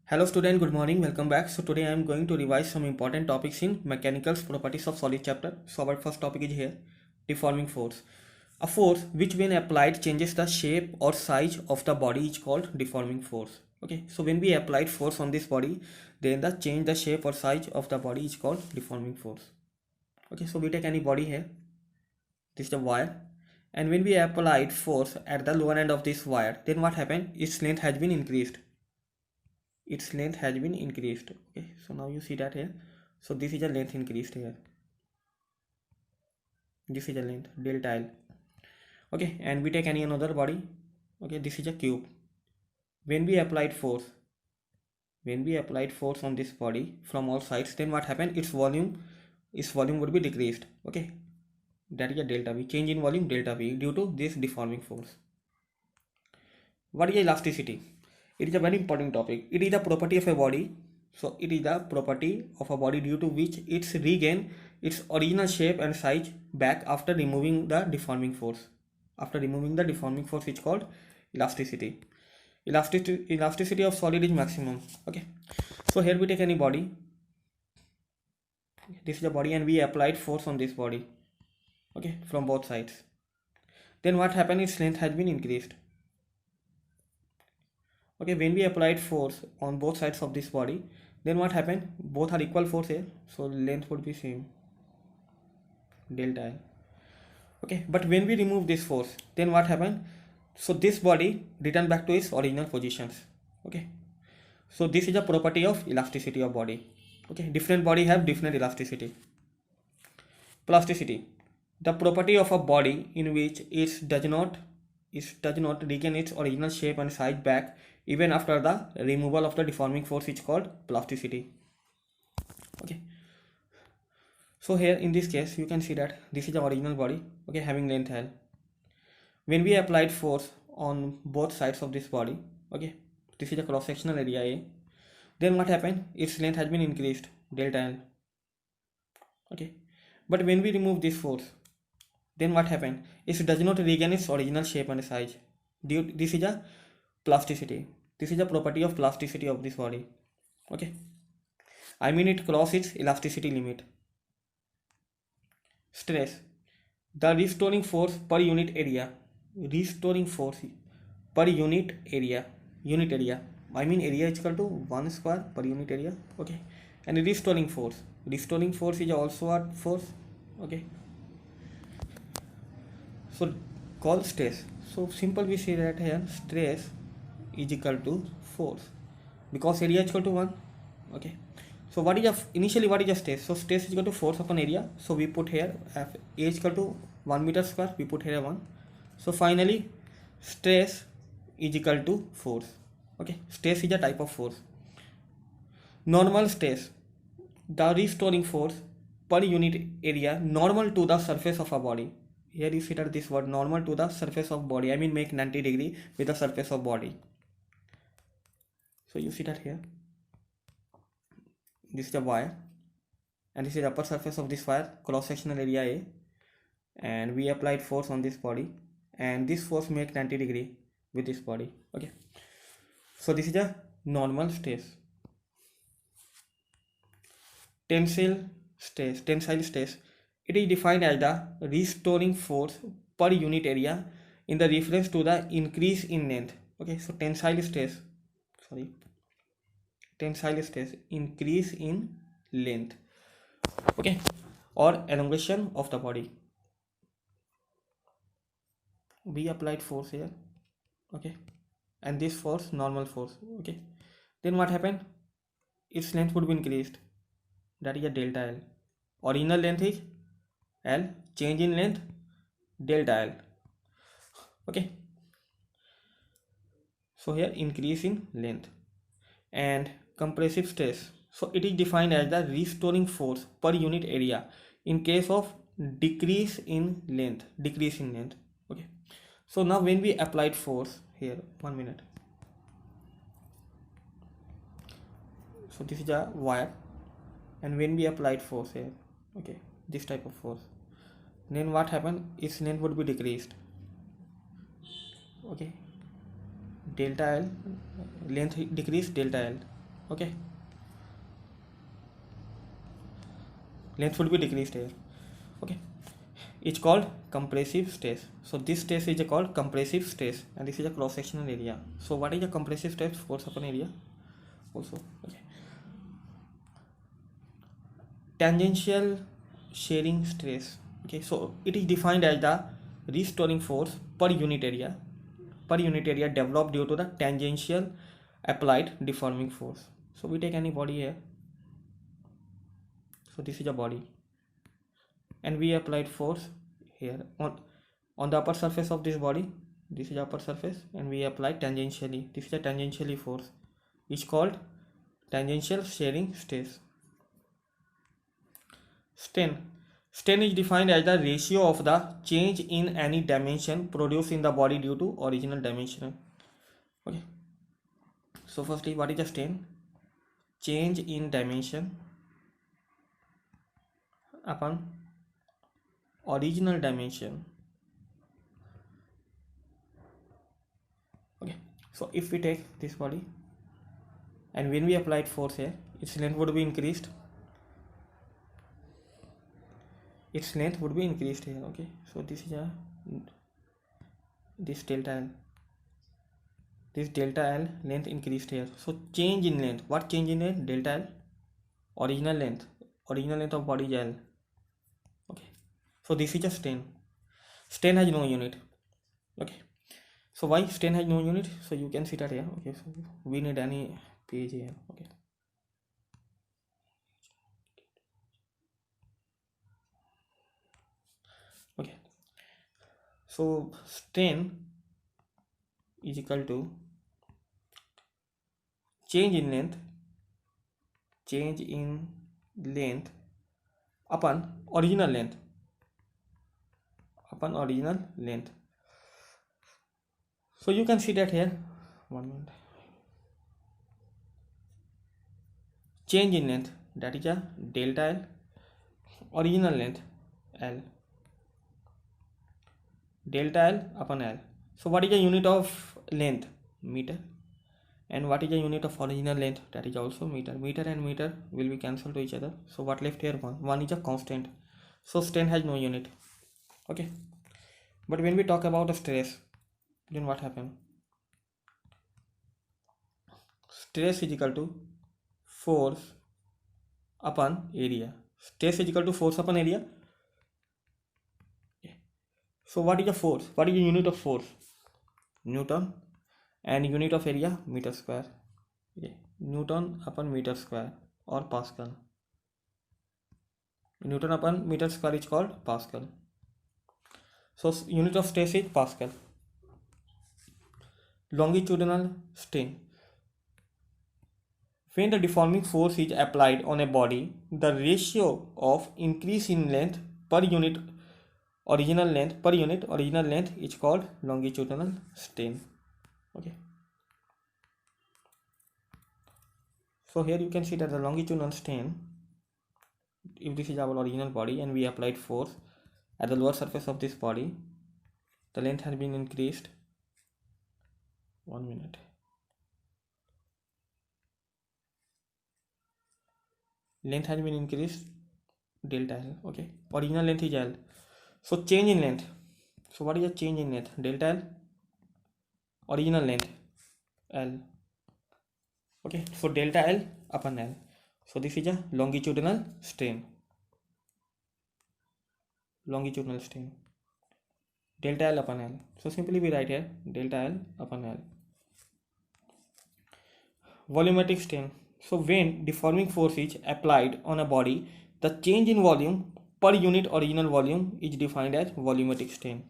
Hello student, good morning, welcome back. So today I am going to revise some important topics in mechanicals properties of solid chapter. So our first topic is here, deforming force. A force which when applied changes the shape or size of the body is called deforming force. Okay, so when we applied force on this body, then the change the shape or size of the body is called deforming force. Okay, so we take any body here, this is the wire, and when we applied force at the lower end of this wire, then what happened? Its length has been increased. Okay, so now you see that here, so this is a length increased here, this is a length delta L. Okay, and we take any another body. Okay, this is a cube. When we applied force on this body from all sides, then what happened? Its volume would be decreased. Okay, that is a delta V, change in volume delta V due to this deforming force. What is elasticity? It is a very important topic. It is the property of a body. So it is the property of a body due to which it regain its original shape and size back after removing the deforming force. After removing the deforming force, it's called elasticity. Elasticity of solid is maximum. Okay. So here we take any body. This is the body, and we applied force on this body. Okay, from both sides. Then what happened? Its length has been increased. Okay, when we applied force on both sides of this body, then what happened? Both are equal force here, so length would be same, delta L. Okay, but when we remove this force, then what happened? So this body returned back to its original positions. Okay, so this is a property of elasticity of body. Okay, different body have different elasticity. Plasticity, the property of a body in which it does not regain its original shape and size back even after the removal of the deforming force, is called plasticity. Okay, so here in this case you can see that this is the original body, okay, having length L. When we applied force on both sides of this body, okay, this is the cross sectional area A, then what happened? Its length has been increased, delta L. Okay, but when we remove this force, then what happened? It does not regain its original shape and size. This is a plasticity. This is a property of plasticity of this body. Okay, I mean it crosses its elasticity limit. Stress, the restoring force per unit area. Restoring force per unit area. I mean area is equal to 1 square per unit area. Okay, and restoring force. Restoring force is also a force. Okay, so call stress. So simple we say that here stress is equal to force because area is equal to 1. Okay, so what is initially what is the stress? So stress is equal to force upon area, so we put here A is equal to 1 meter square, we put here 1. So finally stress is equal to force. Okay, stress is a type of force. Normal stress, the restoring force per unit area normal to the surface of a body. Here you see that this word normal to the surface of body, I mean make 90 degree with the surface of body. So you see that here, this is the wire, and this is the upper surface of this wire, cross sectional area A, and we applied force on this body, and this force make 90 degree with this body. Okay, so this is a normal stress. Tensile stress, it is defined as the restoring force per unit area in the reference to the increase in length. Okay, so tensile stress increase in length, okay, or elongation of the body. We applied force here, okay, and this force normal force. Okay, then what happened? Its length would be increased, that is a delta L. Original length is L, change in length delta L. Okay, so here increase in length. And compressive stress, so it is defined as the restoring force per unit area in case of decrease in length. Okay, so now when we applied force here, 1 minute, so this is a wire, and when we applied force here, okay, this type of force, then what happened? Its length would be decreased. Okay, delta L, length decrease delta L. Okay, length would be decreased here. Okay, it's called compressive stress. So this stress is called compressive stress, and this is a cross sectional area. So what is a compressive stress? Force upon area also. Okay, tangential shearing stress. Okay, so it is defined as the restoring force per unit area developed due to the tangential applied deforming force. So we take any body here. So this is a body, and we applied force here on the upper surface of this body. This is upper surface, and we applied tangentially. This is a tangentially force. It's called tangential shearing stress. Strain. Strain is defined as the ratio of the change in any dimension produced in the body due to original dimension. Okay. So firstly, what is the strain? Change in dimension upon original dimension. Okay. So if we take this body, and when we applied force here, its length would be increased. Its length would be increased here. Okay. So this is this delta L. This delta L length increased here. So change in length. What change in length? Delta L. Original length. Original length of body is L. Okay. So this is a strain. Strain has no unit. Okay. So why strain has no unit? So you can see that here. Okay. So we need any page here. Okay. Okay. So strain is equal to change in length upon original length. So you can see that here. 1 minute. Change in length, that is a delta L. Original length L. Delta L upon L. So what is the unit of length? Meter. And what is the unit of original length? That is also meter. Meter and meter will be cancelled to each other. So what left here? One is a constant. So strain has no unit. Okay. But when we talk about the stress, then what happens? Stress is equal to force upon area. Stress is equal to force upon area. So what is the force? What is the unit of force? Newton. And unit of area? Meter square. Okay. Newton upon meter square or Pascal. Newton upon meter square is called Pascal. So unit of stress is Pascal. Longitudinal strain. When the deforming force is applied on a body, the ratio of increase in length per unit original length is called longitudinal strain. Okay. So here you can see that the longitudinal strain, if this is our original body and we applied force at the lower surface of this body, the length has been increased. 1 minute. Length has been increased, delta L. Okay. Original length is L. So change in length. So what is the change in length? Delta L. Original length L. Okay. So delta L upon L. So this is a longitudinal strain. Delta L upon L. So simply we write here delta L upon L. Volumetric strain. So when deforming force is applied on a body, the change in volume per unit original volume is defined as volumetric strain.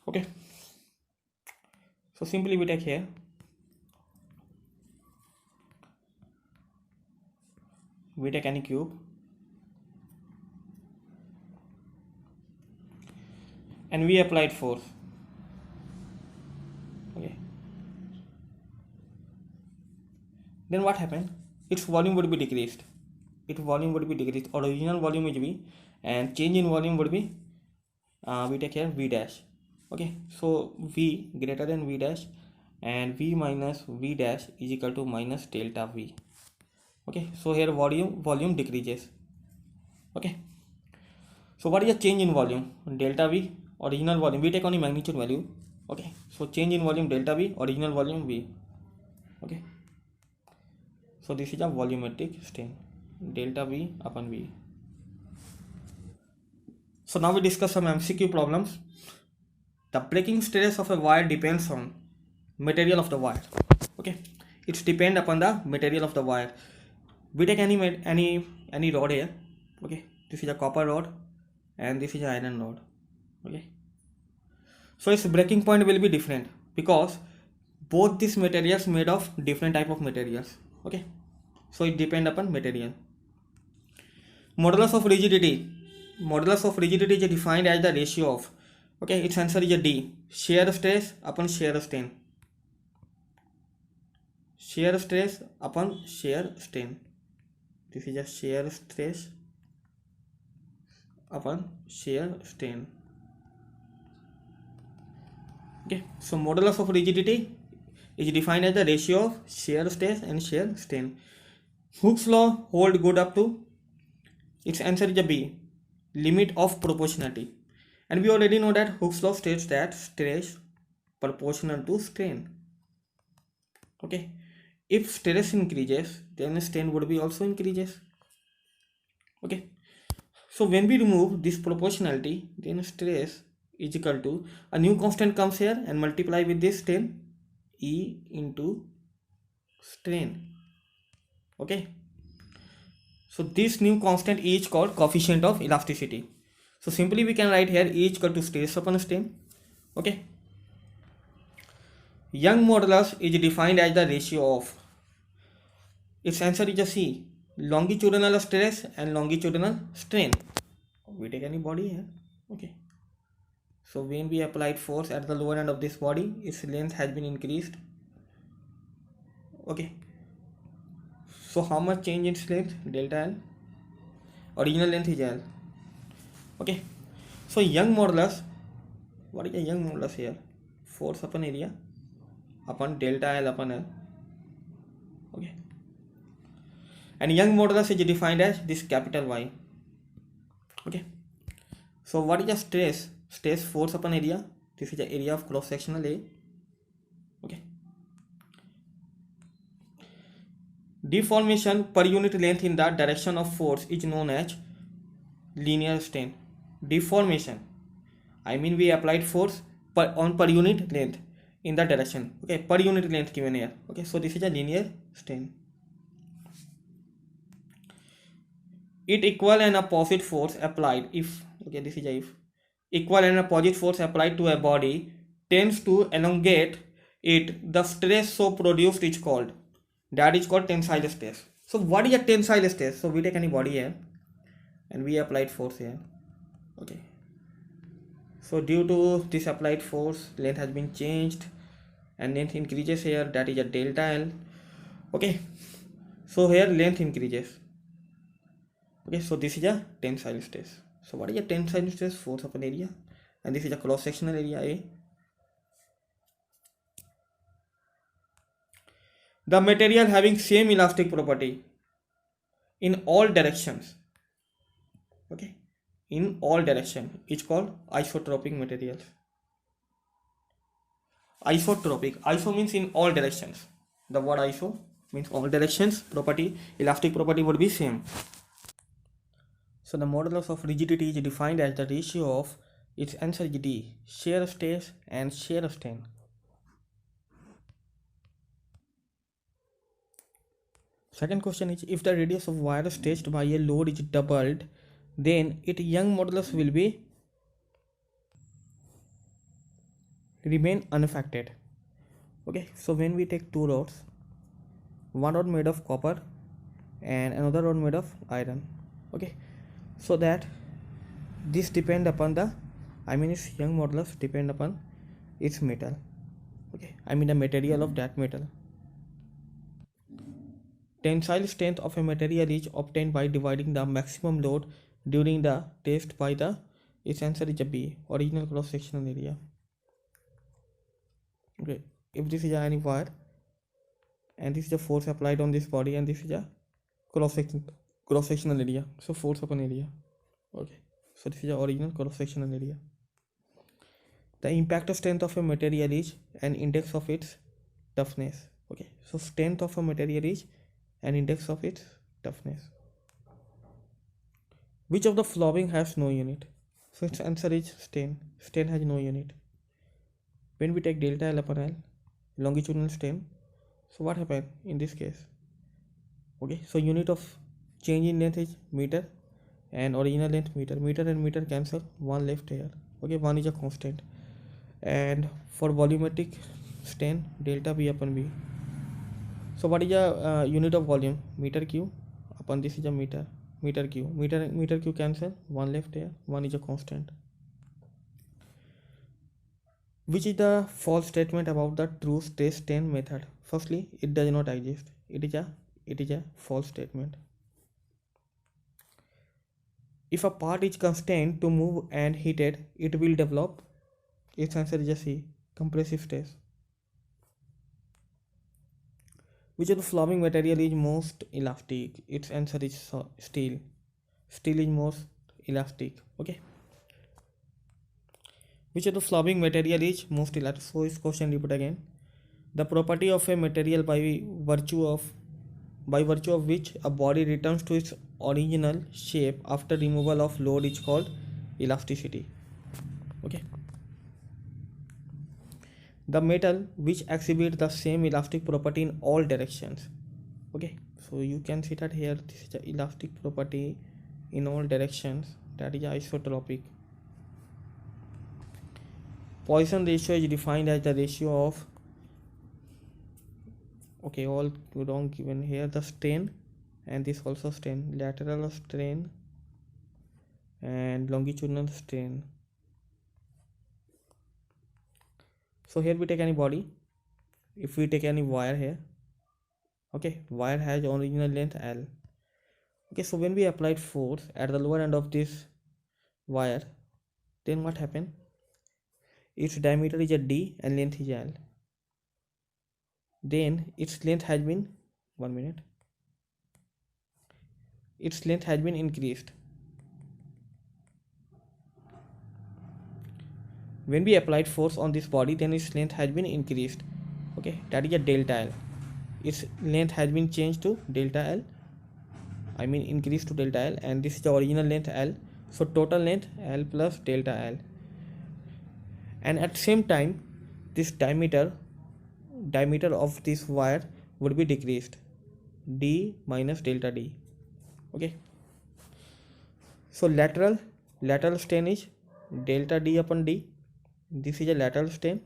Okay. So simply we take here any cube and we applied force. Okay. Then what happened? Its volume would be decreased. Original volume is V, and change in volume would be we take here V dash. Okay. So V greater than V dash, and V minus V dash is equal to minus delta V. Okay, so here volume decreases. Okay, so what is the change in volume? Delta V, original volume, we take only magnitude value. Okay, so change in volume delta V, original volume V. Okay, so this is a volumetric strain, delta V upon V. So now we discuss some MCQ problems. The breaking stress of a wire depends on material of the wire. Okay, it's depend upon the material of the wire. We take any rod here. Okay, this is a copper rod and this is an iron rod. Okay, so its breaking point will be different because both these materials made of different type of materials. Okay, so it depend upon material. Modulus of rigidity is defined as the ratio of, okay, its answer is a D, shear stress upon shear strain. Shear stress upon shear strain. This is a shear stress upon shear strain. Okay, so modulus of rigidity is defined as the ratio of shear stress and shear strain. Hooke's law hold good up to, its answer is a B, limit of proportionality. And we already know that Hooke's law states that stress proportional to strain. Okay, if stress increases, then strain would be also increases. Okay, so when we remove this proportionality, then stress is equal to a new constant comes here and multiply with this strain, E into strain. Okay, so this new constant E is called coefficient of elasticity. So simply we can write here E is equal to stress upon strain. Okay, Young modulus is defined as the ratio of, its answer is a C, longitudinal stress and longitudinal strain. We take any body here. Okay, so when we applied force at the lower end of this body, its length has been increased. Okay, so how much change in its length? Delta L, original length is L. Okay, so Young modulus, what is a Young modulus here? Force upon area upon delta L upon L. Okay, and Young modulus is defined as this capital Y. Okay, so what is the stress? Stress force upon area. This is the area of cross sectional A. Okay, deformation per unit length in the direction of force is known as linear strain. Deformation, I mean we applied force per unit length in the direction. Okay, per unit length given here. Okay, so this is a linear strain. It equal and opposite force applied if, okay, this is a if, equal and opposite force applied to a body tends to elongate it, the stress so produced is called, that is called tensile stress. So what is a tensile stress? So we take any body here and we applied force here. Okay, so due to this applied force, length has been changed and length increases here, that is a delta L. Okay, so here length increases. Okay, so this is a tensile stress. So what is a tensile stress? Force upon area, and this is a cross sectional area A. The material having same elastic property in all directions, okay, in all direction, is called isotropic materials. Isotropic, iso means in all directions. The word iso means all directions, property, elastic property would be same. So the modulus of rigidity is defined as the ratio of, its answer is D, shear stress and shear strain. Second question is, if the radius of wire stretched by a load is doubled, then its Young modulus will be remain unaffected. Okay, so when we take two rods, one rod made of copper and another rod made of iron. Okay, so that this depend upon the, I mean its Young modulus depend upon its metal. Okay, I mean the material of that metal. Tensile strength of a material is obtained by dividing the maximum load during the test by the, its answer is a B, original cross sectional area. Okay, if this is any wire and this is the force applied on this body and this is a cross sectional area, so force upon area. Okay, so this is the original cross sectional area. The impact strength of a material is an index of its toughness. Okay, so strength of a material is an index of its toughness. Which of the following has no unit? So its answer is strain. Strain has no unit. When we take delta L upon L, longitudinal strain, so what happened in this case? Okay, so unit of change in length is meter and original length meter. Meter and meter cancel, one left here. Okay, one is a constant. And for volumetric strain, delta V upon V. So what is a unit of volume? Meter cube upon this is a meter. Meter cube. Meter cube cancel, one left here, one is a constant. Which is the false statement about the true stress strain method? Firstly, it does not exist. It is a false statement. If a part is constrained to move and heated, it will develop. Its answer is a C, compressive stress. Which of the following material is most elastic? Its answer is steel. Steel is most elastic. Okay. Which of the following material is most elastic? So this question repeat again. The property of a material by virtue of which a body returns to its original shape after removal of load is called elasticity. Okay. The metal which exhibits the same elastic property in all directions. Okay, so you can see that here this is the elastic property in all directions, that is isotropic. Poisson ratio is defined as the ratio of, okay, all wrong given here, the strain and this also strain, lateral strain and longitudinal strain. So here we take any body, if we take any wire here, okay, wire has original length L. Okay, so when we applied force at the lower end of this wire, then what happened? Its diameter is a D and length is L. Then its length has been, its length has been increased. When we applied force on this body, then its length has been increased. Okay, that is a delta L. Its length has been changed to delta L, increased to delta L, and this is the original length L. So total length L plus delta L. And at the same time, this diameter of this wire would be decreased, D minus delta D. Okay, so lateral strain is delta D upon D. This is a lateral strain,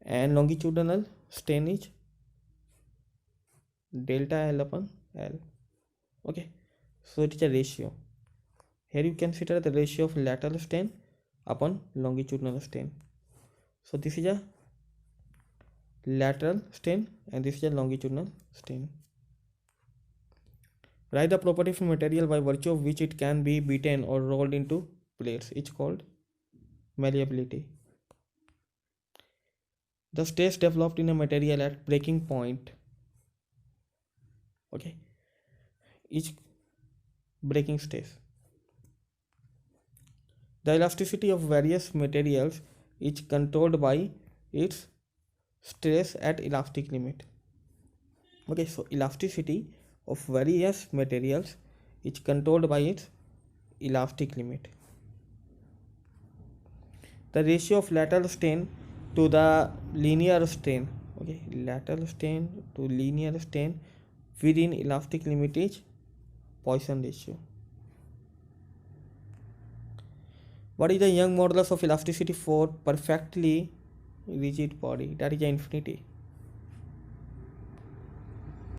and longitudinal strain is delta L upon L. Okay, so it is a ratio. Here you consider the ratio of lateral strain upon longitudinal strain. So this is a lateral strain and this is a longitudinal strain. Write the property of material by virtue of which it can be beaten or rolled into plates. It's called malleability. The stress developed in a material at breaking point, okay, is breaking stress. The elasticity of various materials is controlled by its stress at elastic limit. Okay, so elasticity of various materials is controlled by its elastic limit. The ratio of lateral strain to the linear strain, okay, lateral strain to linear strain within elastic limit is Poisson ratio. What is the Young modulus of elasticity for perfectly rigid body? That is infinity.